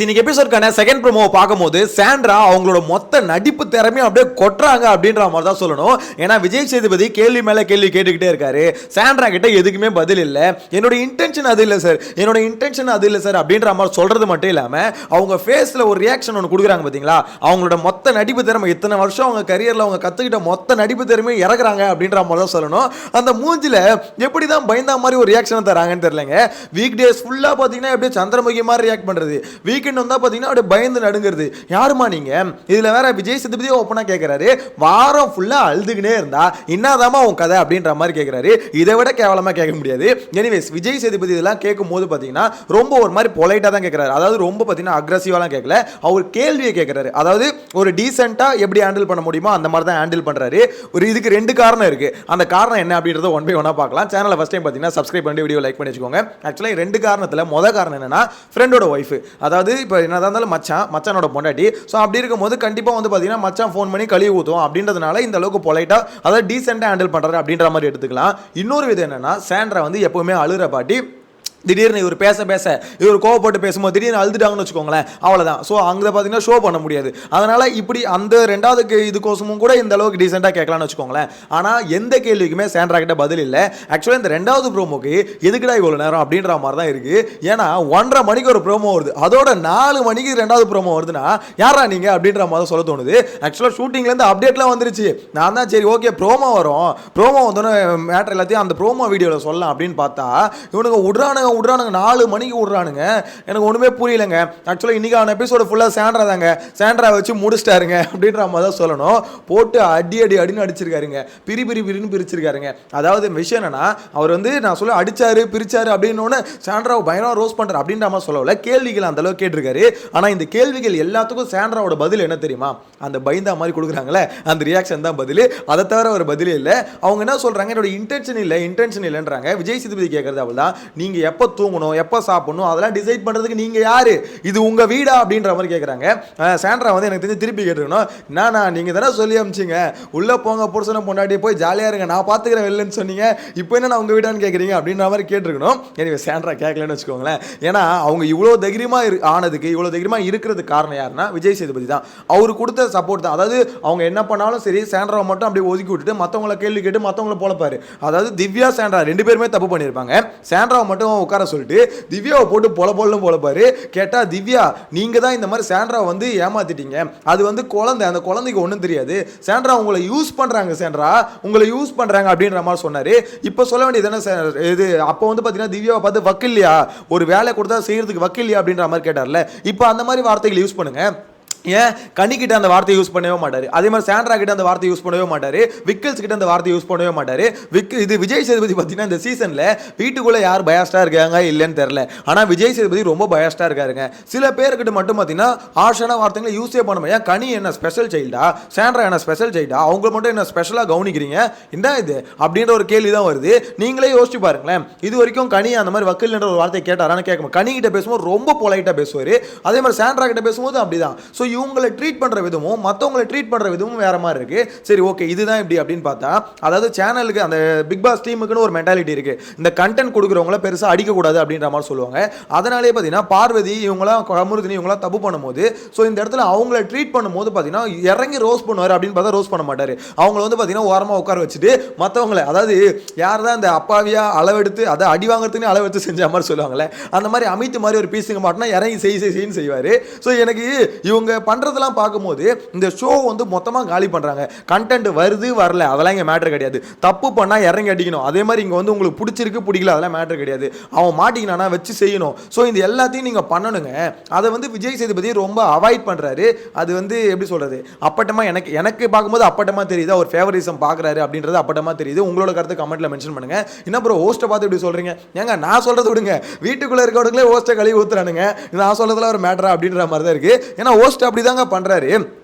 இன்னைக்கு எபிசோட்கான second promo பார்க்கும்போது Sandra அவங்களோட மொத்த நடிப்பு திறமையும் அப்படியே கொட்டுறாங்க அப்படின்ற மாதிரி தான் சொல்லணும். ஏன்னா விஜய் சேதுபதி கேள்வி மேல கேள்வி கேட்டுக்கிட்டே இருக்காரு. சாண்ட்ரா கிட்ட எதுக்குமே பதில் இல்லை. என்னோட இன்டென்ஷன் அது இல்லை சார், என்னோட இன்டென்ஷன் அது இல்லை சார் அப்படின்ற மாதிரி சொல்றது மட்டும் இல்லாம அவங்க ஃபேஸ்ல ஒரு ரியாக்ஷன் ஒன்று கொடுக்குறாங்க பார்த்தீங்களா. அவங்களோட மொத்த நடிப்பு திறமை இத்தனை வருஷம் அவங்க கரியர்ல அவங்க கத்துக்கிட்ட மொத்த நடிப்பு திறமையும் இறக்குறாங்க அப்படின்ற மாதிரி தான் சொல்லணும். அந்த மூஞ்சில எப்படி தான் பயந்தா மாதிரி ஒரு ரியாக்ஷன் தராங்கன்னு தெரியலங்க. வீக் டேஸ் ஃபுல்லா பார்த்தீங்கன்னா எப்படியே சந்திரமுகி மாதிரி ரியாக்ட் பண்றது, வீக்கெண்ட் வந்தா பாத்தீங்கன்னா அப்படியே பயந்து நடுங்கிறது. யாருமா நீங்க? இதுல வேற விஜய் சேதுபதி ஓப்பனா கேட்கிறாரு, வாரம் ஃபுல்லா அழுதுகினே இருந்தா என்னதாமா உன் கதை அப்படின்ற மாதிரி கேட்கிறாரு. இதை விட கேவலமா கேட்க முடியாது. எனிவேஸ் விஜய் சேதுபதி இதெல்லாம் கேட்கும் போது பாத்தீங்கன்னா ரொம்ப ஒரு மாதிரி பொலைட்டா தான் கேட்கிறாரு. அதாவது ரொம்ப பாத்தீங்கன்னா அக்ரஸிவாலாம் கேட்கல, அவர் கேள்வியை கேட்கிறாரு. அதாவது ஒரு டீசென்ட்டா எப்படி ஹேண்டில் பண்ண முடியுமோ அந்த மாதிரி தான் ஹேண்டில் பண்றாரு. ஒரு இதுக்கு ரெண்டு காரணம் இருக்கு. அந்த காரணம் என்ன அப்படின்றத ஒன் பை ஒன்னா பார்க்கலாம். சேனலை ஃபர்ஸ்ட் டைம் பாத்தீங்கன்னா சப்ஸ்கிரைப் பண்ணி வீடியோ லைக் பண்ணி வச்சுக்கோங்க. ஆக்சுவலா ரெண்டு காரணத்துல முத காரணம் என்னன்னா ஃப்ரெண்டோட ஒய்ஃப், அதாவது இப்போ என்னதான் இருந்தாலும் மச்சானோட பொண்டாட்டி. ஸோ அப்படி இருக்கும்போது கண்டிப்பாக வந்து பார்த்தீங்கன்னா மச்சான் ஃபோன் பண்ணி கழுவி ஊற்றுவோம் அப்படின்றதுனால இந்த அளவுக்கு பொலைட்டா அதாவது டீசெண்டாக ஹேண்டில் பண்ணுறாரு அப்படின்ற மாதிரி எடுத்துக்கலாம். இன்னொரு விதம் என்னன்னா சாண்ட்ரா வந்து எப்பவுமே அழுகிற பாட்டி, திடீர்னு இவர் பேச இவர் கோவப்பட்டு பேசும்போது திடீர்னு அழுதுட்டாங்கன்னு வச்சுக்கோங்களேன், அவ்வளோதான். ஸோ அங்கே பார்த்தீங்கன்னா ஷோ பண்ண முடியாது. அதனால் இப்படி அந்த ரெண்டாவது இதுக்கோசமும் கூட இந்த அளவுக்கு டீசெண்டாக கேட்கலான்னு வச்சுக்கோங்களேன். ஆனால் எந்த கேள்விக்குமே சாண்ட்ரா கிட்ட பதில் இல்லை. ஆக்சுவலாக இந்த ரெண்டாவது ப்ரோமோக்கு எதுக்குடா இவ்வளோ நேரம் அப்படின்ற மாதிரி தான் இருக்குது. ஏன்னா 1:30 மணிக்கு ஒரு ப்ரோமோ வருது, அதோட 4 மணிக்கு ரெண்டாவது ப்ரோமோ வருதுன்னா யாரா நீங்கள் அப்படின்ற மாதிரி சொல்ல தோணுது. ஆக்சுவலாக ஷூட்டிங்லேருந்து அப்டேட்லாம் வந்துருச்சு. நான் தான் சரி ஓகே ப்ரோமோ வரும், ப்ரோமோ வந்தோன்னே மேட்ரு எல்லாத்தையும் அந்த ப்ரோமோ வீடியோவில் சொல்லலாம் அப்படின்னு பார்த்தா இவனுக்கு விட்றானுங்க 4 மணிக்கு விட்றானுங்க. எனக்கு ஒன்றுமே புரியலைங்க. ஆக்சுவலாக இன்னைக்கான எபிசோடு ஃபுல்லாக சாண்ட்ரா தாங்க, சாண்ட்ரா வச்சு முடிச்சிட்டாருங்க அப்படின்ற மாதிரி தான் சொல்லணும். போட்டு அடின்னு அடிச்சிருக்காருங்க, பிரின்னு பிரிச்சிருக்காருங்க. அதாவது விஷயம் என்னன்னா அவர் வந்து நான் சொல்ல அடிச்சாரு பிரிச்சாரு அப்படின்னு சாண்ட்ராவை பயங்கரமா ரோஸ் பண்றாரு அப்படின்ற மாதிரி சொல்லல. கேள்விகள் அந்த அளவுக்கு கேட்டிருக்காரு. ஆனால் இந்த கேள்விகள் எல்லாத்துக்கும் சாண்ட்ராவோட பதில் என்ன தெரியுமா? அந்த பயந்தா மாதிரி கொடுக்குறாங்களே அந்த ரியாக்ஷன் தான் பதில். அதை தவிர ஒரு பதிலே இல்லை. அவங்க என்ன சொல்றாங்க, என்னோட இன்டென்ஷன் இல்லைன்றாங்க. விஜய் சேதுபதி கேட்கறது அவள் தான், நீங்க எப்போ தூங்கணும் எப்போ சாப்பிடணும் அதெல்லாம் டிசைட் பண்ணுறதுக்கு நீங்கள் யார், இது உங்கள் வீடா அப்படின்ற மாதிரி கேட்குறாங்க. சாண்ட்ரா வந்து எனக்கு தெரிஞ்சு திருப்பி கேட்டுருக்கணும், நானா நீங்கள் தானே சொல்லி அமிச்சிங்க உள்ளே போங்க புருஷனை பொண்டாட்டி போய் ஜாலியாக இருங்க நான் பார்த்துக்கிறேன் வெளிலன்னு சொன்னீங்க, இப்போ என்ன நான் உங்கள் வீடான்னு கேட்குறீங்க அப்படின்ற மாதிரி கேட்டிருக்கணும். எனவே சாண்ட்ரா கேட்கலன்னு வச்சுக்கோங்களேன். ஏன்னா அவங்க இவ்வளோ தைரியமாக ஆனதுக்கு இவ்வளோ தைரியமாக இருக்கிறதுக்கு காரணம் யாருன்னா விஜய் சேதுபதி தான். அவரு கொடுத்த சப்போர்ட் தான். அதாவது அவங்க என்ன பண்ணாலும் சரி சாண்ட்ராவை மட்டும் அப்படியே ஒதுக்கி விட்டுட்டு மற்றவங்களை கேள்வி கேட்டு மற்றவங்களை போலப்பாரு. அதாவது திவ்யா சாண்ட்ரா 2 பேருமே தப்பு பண்ணியிருப்பாங்க. சாண்ட்ராவை மட்டும் உட்கார சொல்லிட்டு திவ்யாவை போட்டு பொலப்பாரு. கேட்டா திவ்யா நீங்க தான் இந்த மாதிரி சாண்ட்ரா வந்து ஏமாத்திட்டீங்க, அது வந்து குழந்தை, அந்த குழந்தைக்கு ஒன்றும் தெரியாது, சாண்ட்ரா உங்களை யூஸ் பண்றாங்க, சாண்ட்ரா உங்களை யூஸ் பண்றாங்க அப்படின்ற மாதிரி சொன்னாரு. இப்போ சொல்ல வேண்டியது என்ன இது, அப்போ வந்து பார்த்தீங்கன்னா திவ்யாவை பார்த்து வக்கில்லையா, ஒரு வேலை கொடுத்தா செய்யறதுக்கு வக்கில்லையா அப்படின்ற மாதிரி கேட்டார்ல. இப்போ அந்த மாதிரி வார்த்தைகளை யூஸ் பண்ணுங்க. ஏன் கனிக்கிட்ட அந்த வார்த்தை யூஸ் பண்ணவே மாட்டாரு, அதே மாதிரி சாண்ட்ரா கிட்ட அந்த வார்த்தை யூஸ் பண்ணவே மாட்டாரு, விக்கல்ஸ் கிட்ட அந்த வார்த்தை யூஸ் பண்ணவே மாட்டாரு. இது விஜய் சேதுபதி பார்த்தீங்கன்னா இந்த சீசன்ல வீட்டுக்குள்ள யார் பயாஸ்டா இருக்காங்க இல்லைன்னு தெரியல, ஆனா விஜய் சேதுபதி ரொம்ப பயாஸ்டா இருக்காருங்க. சில பேர்கிட்ட மட்டும் பார்த்தீங்கன்னா ஆஷான வார்த்தைகளை யூஸே பண்ண முடியாது. கனி என்ன ஸ்பெஷல் சைல்டா, சாண்ட்ரா என்ன ஸ்பெஷல் சைல்டா, அவங்க மட்டும் என்ன ஸ்பெஷலா கவனிக்கிறீங்க என்ன இது அப்படின்ற ஒரு கேள்வி தான் வருது. நீங்களே யோசிச்சு பாருங்களேன். இது வரைக்கும் கனி அந்த மாதிரி வக்கீல் என்ற ஒரு வார்த்தை கேட்டாரான்னு கேட்க, கனி கிட்ட பேசும்போது ரொம்ப பொலைட்டா பேசுவாரு, அதே மாதிரி சாண்ட்ரா கிட்ட பேசும்போது அப்படிதான். ஸோ இவங்களை ட்ரீட் பண்ற விதமும் மற்றவங்களை ட்ரீட் பண்ற விதமும் வேற மாதிரி இருக்கு. சரி ஓகே இதுதான் இப்படி அப்படின்னு பார்த்தா, அதாவது சேனலுக்கு அந்த பிக் பாஸ் டீமுக்குன்னு ஒரு மென்டாலிட்டி இருக்கு, இந்த கண்டென்ட் கொடுக்குறவங்கள பெருசாக அடிக்கக்கூடாது அப்படின்ற மாதிரி சொல்லுவாங்க. அதனாலே பார்த்தீங்கன்னா பார்வதி இவங்களாம் கமருதினி இவங்களாம் தப்பு பண்ணும்போது ஸோ இந்த இடத்துல அவங்கள ட்ரீட் பண்ணும்போது பார்த்தீங்கன்னா இறங்கி ரோஸ் பண்ணுவார் அப்படின்னு பார்த்தா ரோஸ் பண்ண மாட்டாரு. அவங்கள வந்து பார்த்தீங்கன்னா ஓரமாக உட்கார வச்சுட்டு மற்றவங்களை, அதாவது யார் தான் இந்த அப்பாவியா அளவெடுத்து அதை அடி வாங்குறதுன்னு அளவெடுத்து செஞ்ச மாதிரி சொல்லுவாங்களே அந்த மாதிரி அமித்து மாதிரி ஒரு பீஸுங்க மாட்டினா இறங்கி செய்ன்னு செய்வார். ஸோ எனக்கு இவங்க பண்ணுறதுலாம் பார்க்கும்போது இந்த ஷோ வந்து மொத்தமாக காலி பண்ணுறாங்க. கண்டென்ட் வருது வரல அதெல்லாம் இங்கே மேட்டர் கிடையாது, தப்பு பண்ணால் இறங்கி அடிக்கணும். அதே மாதிரி இங்கே வந்து உங்களுக்கு பிடிச்சிருக்கு பிடிக்கல அதெல்லாம் மேட்டர் கிடையாது, அவன் மாட்டிக்கினா வச்சு செய்யணும். ஸோ இந்த எல்லாத்தையும் நீங்கள் பண்ணணுங்க. அதை வந்து விஜய் சேதுபதி ரொம்ப அவாய்ட் பண்ணுறாரு. அது வந்து எப்படி சொல்கிறது, அப்பட்டமாக எனக்கு பார்க்கும்போது அப்பட்டமாக தெரியுது, அவர் ஃபேவரிசம் பார்க்குறாரு அப்படின்றது அப்பட்டமாக தெரியுது. உங்களோட கருத்து கமெண்ட்டில் மென்ஷன் பண்ணுங்கள். என்ன ப்ரோ ஹோஸ்ட்டை பார்த்து இப்படி சொல்கிறீங்க? ஏங்க நான் சொல்கிறத விடுங்க, வீட்டுக்குள்ளே இருக்கவங்களே ஹோஸ்ட்டை கழுவி ஊற்றுறானுங்க, நான் சொல்கிறதுல ஒரு மேட்டரா அப்படின்ற மாதிரி தான் இருக்குது. ஏன்னா ஹோஸ்ட் அப்படி தாங்க பண்ணுறாரு.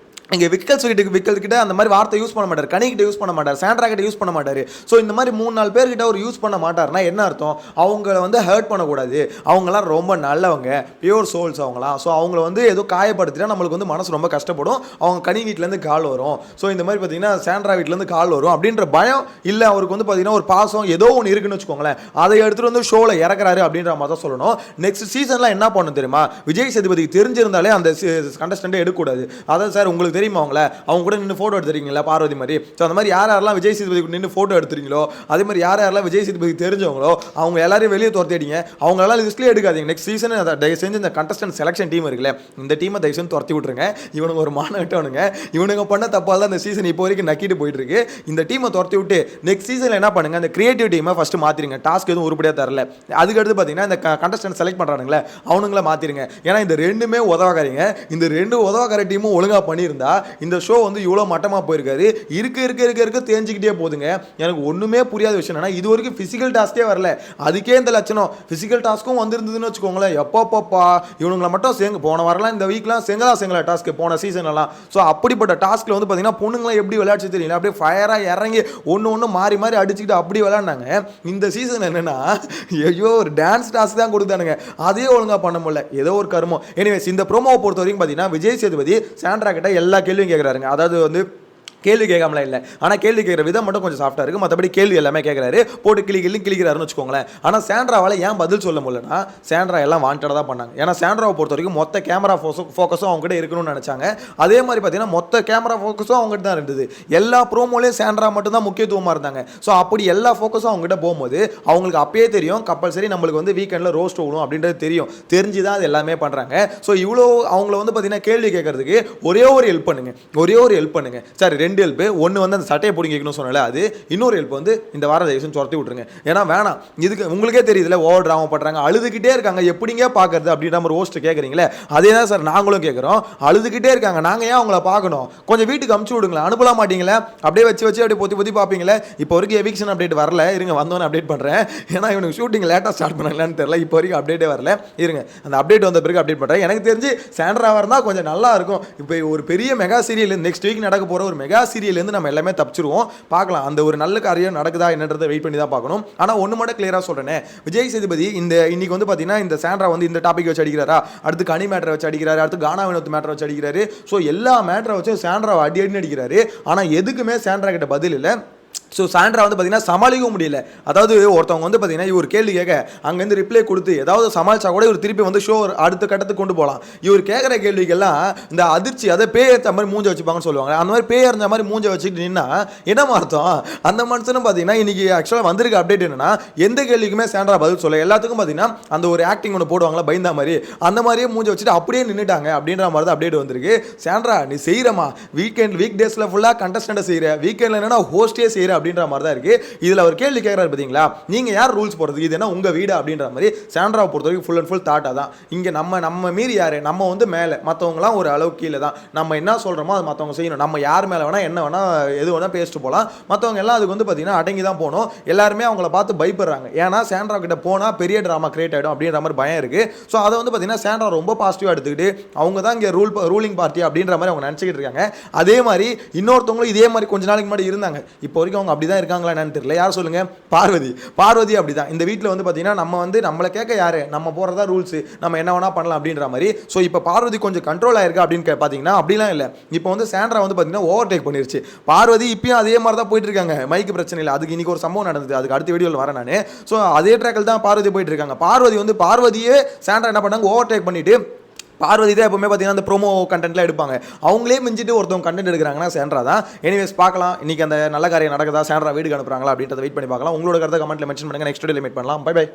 இங்கே விக்கல் கிட்ட அந்த மாதிரி வார்த்தை யூஸ் பண்ண மாட்டார், கனி கிட்ட யூஸ் பண்ண மாட்டார், சாண்ட்ரா கிட்ட யூஸ் பண்ண மாட்டார். ஸோ இந்த மாதிரி 3-4 பேர்கிட்ட அவர் யூஸ் பண்ண மாட்டார்னா என்ன அர்த்தம்? அவங்கள வந்து ஹர்ட் பண்ணக்கூடாது, அவங்களாம் ரொம்ப நல்லவங்க, பியூர் சோல்ஸ் அவங்களாம். ஸோ அவங்கள வந்து ஏதோ காயப்படுத்தினா நம்மளுக்கு வந்து மனசு ரொம்ப கஷ்டப்படும், அவங்க கனி வீட்டிலேருந்து கால் வரும், ஸோ இந்த மாதிரி பார்த்தீங்கன்னா சாண்ட்ரா வீட்டிலேருந்து கால் வரும் அப்படின்ற பயம் இல்லை அவருக்கு வந்து பார்த்தீங்கன்னா ஒரு பாசம் ஏதோ ஒன்று இருக்குன்னு வச்சுக்கோங்களேன். அதை எடுத்துகிட்டு வந்து ஷோவில் இறக்குறாரு அப்படின்ற மாதிரி தான் சொல்லணும். நெக்ஸ்ட் சீசன்லாம் என்ன பண்ணணும் தெரியுமா? விஜய் சேதுபதிக்கு தெரிஞ்சிருந்தாலே அந்த கண்டஸ்டன்ட்டை எடுக்கக்கூடாது. அதான் சார் உங்களுக்கு தெரியுமா அவங்க கூட நின்று ஃபோட்டோ எடுத்துறீங்களா பார்வதி மாதிரி? ஸோ அந்த மாதிரி யாரெல்லாம் விஜய் சேதுபதி நின்று ஃபோட்டோ எடுத்துறீங்களோ, அதே மாதிரி யாரெல்லாம் விஜய் சேதுபதி தெரிஞ்சவங்களோ அவங்க எல்லாரையும் வெளியே துரத்திடுங்க, அவங்களெல்லாம் லிஸ்ட்லேயே எடுக்காதீங்க. நெக்ஸ்ட் சீசன் தயவு செஞ்சு இந்த கண்டஸ்டன்ட் செலக்ஷன் டீம் இருக்குல்ல, இந்த டீமை தயவு செஞ்சு துரத்தி விட்டுருங்க. இவனுங்க ஒரு மானகட்டவனுங்க, இவனுங்க பண்ண தப்பால் தான் இந்த சீசன் இப்போ வரைக்கும் நக்கிட்டு போயிட்டு இருக்கு. இந்த டீமை துரத்தி விட்டு நெக்ஸ்ட் சீசனில் என்ன பண்ணுங்க, அந்த கிரியேட்டிவ் டீமை ஃபஸ்ட்டு மாற்றிருங்க. டாஸ்க் எதுவும் உருப்படியாக தரல, அதுக்கடுத்து பார்த்தீங்கன்னா இந்த கண்டஸ்டன்ட் செலக்ட் பண்ணுறானுங்களே அவனுங்கள மாற்றிருங்க. ஏன்னா இந்த ரெண்டுமே உதவாக்காரீங்க. இந்த ரெண்டு உதவாக்கார டீமும் ஒழுங்காக பண்ணியிருந்தா இந்த ஷோ வந்து இவ்வளோ மட்டமாக போயிருக்காரு. இருக்க தேஞ்சிக்கிட்டே போதுங்க. எனக்கு ஒன்றுமே புரியாத விஷயம் என்னன்னா, இது வரைக்கும் ஃபிசிக்கல் டாஸ்கே வரல, அதுக்கே இந்த லட்சணம். ஃபிசிக்கல் டாஸ்க்கும் வந்துருந்ததுன்னு வச்சுக்கோங்களேன், எப்பப்பா இவனுங்களை மட்டும் போன வரலாம் இந்த வீக்லாம் செங்கலா டாஸ்க் போன சீசன்லாம். ஸோ அப்படிப்பட்ட டாஸ்க்கில் வந்து பார்த்தீங்கன்னா பொண்ணுங்களாம் எப்படி விளையாடுச்சு தெரியல, அப்படியே ஃபயராக இறங்கி ஒன்று மாறி அடிச்சுக்கிட்டு அப்படி விளையாண்டாங்க. இந்த சீசன் என்னன்னா ஐயோ ஒரு டான்ஸ் டாஸ்க் தான் கொடுத்தானுங்க, அதே ஒழுங்காக பண்ண முடியல, ஏதோ ஒரு கருமம். எனிவேஸ் இந்த ப்ரோமோவை பொறுத்த வரைக்கும் பார்த்தீங்கன்னா விஜய் சேதுபதி சாண்ட்ரா கிட்ட எல்லா கேள்வியும் கேட்குறாருங்க. அதாவது வந்து கேள்வி கேட்காமலாம் இல்லை, ஆனால் கேள்வி கேட்குற விதம் மட்டும் கொஞ்சம் சாஃப்டாக இருக்குது, மற்றபடி கேள்வி எல்லாமே கேட்குறாரு, போட்டு கிளிக்கிறாருன்னு வச்சுக்கோங்களேன். ஆனால் சாண்ட்ராவால் ஏன் பதில் சொல்ல முடியலன்னா, சாண்ட்ரா எல்லாம் வாண்டடாக தான் பண்ணாங்க. ஏன்னா சாண்ட்ராவை பொறுத்த வரைக்கும் மொத்த கேமரா ஃபோக்கஸும் அவங்ககிட்ட இருக்கணும்னு நினச்சாங்க. அதே மாதிரி பார்த்தீங்கன்னா மொத்த கேமரா ஃபோக்கஸும் அவங்ககிட்ட தான் இருந்தது. எல்லா ப்ரோமோலேயும் சாண்ட்ரா மட்டும் தான் முக்கியத்துவமாக இருந்தாங்க. ஸோ அப்படி எல்லா ஃபோக்கஸும் அவங்ககிட்ட போகும்போது அவங்களுக்கு அப்பயே தெரியும் கம்பல்சரி நம்மளுக்கு வந்து வீக்கெண்டில் ரோஸ்ட் விடும் அப்படின்றது தெரிஞ்சு தான் அது எல்லாமே பண்ணுறாங்க. ஸோ இவ்வளோ அவங்கள வந்து பார்த்தீங்கன்னா கேள்வி கேட்கறதுக்கு ஒரே ஒரு ஹெல்ப் பண்ணுங்க சார். 2 ஹெல்ப், ஒன்று வந்து அந்த சட்டையை பிடிக்கணும்னு சொன்னால அது, இன்னொரு ஹெல்ப் வந்து இந்த வார தயவுசெய்து துரத்தி விட்டுருங்க. ஏன்னா வேணாம், இதுக்கு உங்களுக்கே தெரியுதுல ஓவர் ட்ராமா பண்ணுறாங்க, அழுதுகிட்டே இருக்காங்க, எப்படிங்க பார்க்கறது அப்படின்ற மாதிரி ஹோஸ்ட் கேட்குறீங்களே, அதே தான் சார் நாங்களும் கேட்குறோம். அழுதுகிட்டே இருக்காங்க, நாங்கள் ஏன் அவங்கள பார்க்கணும்? கொஞ்சம் வீட்டுக்கு அமுச்சு விடுங்களேன், அனுப்பலாம் மாட்டீங்களே, அப்படியே வச்சு அப்படியே பொத்தி பார்ப்பீங்களே. இப்போ வரைக்கும் எவிக்ஷன் அப்டேட் வரல, இருங்க வந்தோன்னு அப்டேட் பண்ணுறேன். ஏன்னா இவனுக்கு ஷூட்டிங் லேட்டாக ஸ்டார்ட் பண்ணலான்னு தெரியல, இப்போ வரைக்கும் அப்டேட்டே வரல. இருங்க அந்த அப்டேட் வந்த பிறகு அப்டேட் பண்ணுறேன். எனக்கு தெரிஞ்சு சாண்ட்ராவாக இருந்தால் கொஞ்சம் நல்லா இருக்கும். இப்போ ஒரு பெரிய மெகா சீரியல் நெக்ஸ்ட் வீக் நடக்க போகிற ஒரு மெகா சீரியல்லேருந்து நம்ம எல்லாமே தப்பிச்சிருவோம். பார்க்கலாம் அந்த ஒரு நல்ல காரியம் நடக்குதா என்னன்றதை வெயிட் பண்ணி தான் பார்க்கணும். ஆனால் ஒன்று மட்டும் கிளியராக சொல்கிறேன், விஜய் சேதுபதி இன்னைக்கு வந்து பார்த்தீங்கன்னா இந்த சாண்ட்ரா வந்து இந்த டாபிக் வச்சு அடிக்கிறாரா, அடுத்து கனி மேட்டரை வச்சு அடிக்கிறாரு, அடுத்து கானா வினோத் மேட்டரை வச்சு அடிக்கிறாரு. ஸோ எல்லா மேட்டரை வச்சு சாண்ட்ரா அடின்னு அடிக்கிறாரு. ஆனால் எதுக்குமே சாண்ட்ரா கிட்ட பதில் இல்லை. ஸோ சாண்ட்ரா வந்து பார்த்தீங்கன்னா சமாளிக்கவும் முடியல. அதாவது ஒருத்தவங்க வந்து பார்த்தீங்கன்னா இவர் கேள்வி கேட்க அங்கேருந்து ரிப்ளை கொடுத்து ஏதாவது சமாளிச்சா கூட இவர் திருப்பி வந்து ஷோ அடுத்த கட்டத்துக்கு கொண்டு போகலாம். இவர் கேட்குற கேள்விக்கெல்லாம் இந்த அதிர்ச்சி, அதை பேய் ஏற்ற மாதிரி மூஞ்ச வச்சுப்பாங்கன்னு சொல்லுவாங்க, அந்த மாதிரி பேய் இருந்த மாதிரி மூஞ்ச வச்சுக்கிட்டு நின்னா என்ன அர்த்தம்? அந்த மனுஷனும் பார்த்தீங்கன்னா இன்னைக்கு ஆக்சுவலாக வந்திருக்க அப்டேட் என்னன்னா, எந்த கேள்விக்குமே சாண்ட்ரா பதில் சொல்ல, எல்லாத்துக்கும் பார்த்தீங்கன்னா அந்த ஒரு ஆக்டிங் ஒன்று போடுவாங்களா பயந்தா மாதிரி, அந்த மாதிரியே மூஞ்ச வச்சுட்டு அப்படியே நின்றுட்டாங்க அப்படின்ற மாதிரி தான் அப்டேட் வந்திருக்கு. சாண்ட்ரா நீ செய்கிறமா, வீக் டேஸில் ஃபுல்லாக கண்டஸ்டண்ட்டை செய்கிற, வீக்கெண்டில் என்னன்னா ஹோஸ்டே செய்கிற அப்படின்ற மாதிரி தான் இருக்கு. இதுல அவர் கேள்வி கேட்கறாரு பாத்தீங்களா, நீங்க யார் ரூல்ஸ் போடுறது, இது என்ன உங்க வீடு அப்படின்ற மாதிரி. சாண்ட்ராவை பொறுத்த வரைக்கும் ஃபுல் அண்ட் ஃபுல் தாட்டா தான். இங்க நம்ம மீறி யாரு, நம்ம வந்து மேலே, மற்றவங்களாம் ஒரு அளவுக்கு கீழே தான். நம்ம என்ன சொல்றோமோ அது மற்றவங்க செய்யணும். நம்ம யார் மேலே வேணா என்ன வேணா எது வேணா பேசிட்டு போகலாம், மற்றவங்க எல்லாம் அதுக்கு வந்து பார்த்தீங்கன்னா அடங்கி தான் போகணும். எல்லாருமே அவங்கள பார்த்து பயப்படுறாங்க, ஏன்னா சாண்ட்ரா கிட்ட போனால் பெரிய ட்ராமா கிரியேட் ஆகிடும் அப்படின்ற மாதிரி பயம் இருக்கு. ஸோ அதை வந்து பார்த்தீங்கன்னா சாண்ட்ரா ரொம்ப பாசிட்டிவாக எடுத்துக்கிட்டு அவங்க தான் இங்கே ரூலிங் பார்ட்டி அப்படின்ற மாதிரி அவங்க நினச்சிக்கிட்டு இருக்காங்க. அதே மாதிரி இன்னொருத்தவங்களும் இதே மாதிரி கொஞ்ச நாளைக்கு முன்னாடி இருந்தாங்க, இப்போ வரைக்கும் அவங்க அப்படி தான் இருக்காங்களா என்னன்னு தெரியல. யார் சொல்லுங்க? பார்வதி அப்படிதான். இந்த வீட்டில் வந்து பார்த்தீங்கன்னா நம்ம வந்து நம்மளை கேட்க யாரு, நம்ம போகிறதா ரூல்ஸ், நம்ம என்ன வேணா பண்ணலாம் அப்படின்ற மாதிரி. ஸோ இப்போ பார்வதி கொஞ்சம் கண்ட்ரோல் ஆயிருக்கு அப்படின்னு பார்த்தீங்கன்னா அப்படிலாம் இல்லை. இப்போ வந்து சாண்ட்ரா வந்து பார்த்தீங்கன்னா ஓவர் டேக் பண்ணிருச்சு. பார்வதி இப்பயும் அதே மாதிரி தான் போயிட்டு இருக்காங்க, மைக்கு பிரச்சனை இல்லை. அதுக்கு இன்னைக்கு ஒரு சம்பவம் நடந்தது, அதுக்கு அடுத்த வீடியோவில் வரேன் நான். ஸோ அதே ட்ராக்கில் தான் பார்வதி போயிட்டு இருக்காங்க. பார்வதியே சாண்ட்ரா என்ன பண்ணாங்க, ஓவர் டேக் பண்ணிட்டு பார்வதி தான் எப்பவுமே பார்த்தீங்கன்னா அந்த ப்ரோமோ கண்டென்ட்லாம் எடுப்பாங்க, அவங்களே மிஞ்சிட்டு ஒருத்தவங்க கண்டென்ட் எடுக்கிறாங்கன்னா சாண்ட்ரா தான். எனிவேஸ் பார்க்கலாம் இன்னைக்கு அந்த நல்ல காரியம் நடக்குதா, சாண்ட்ரா வீடுக்கு அனுப்புறாங்களா அப்படின்றத வெயிட் பண்ணி பார்க்கலாம். உங்களோட கருத்தை கமெண்ட்ல மென்ஷன் பண்ணுங்க. நெக்ஸ்ட் வீடியோல மீட் பண்ணலாம். Bye by.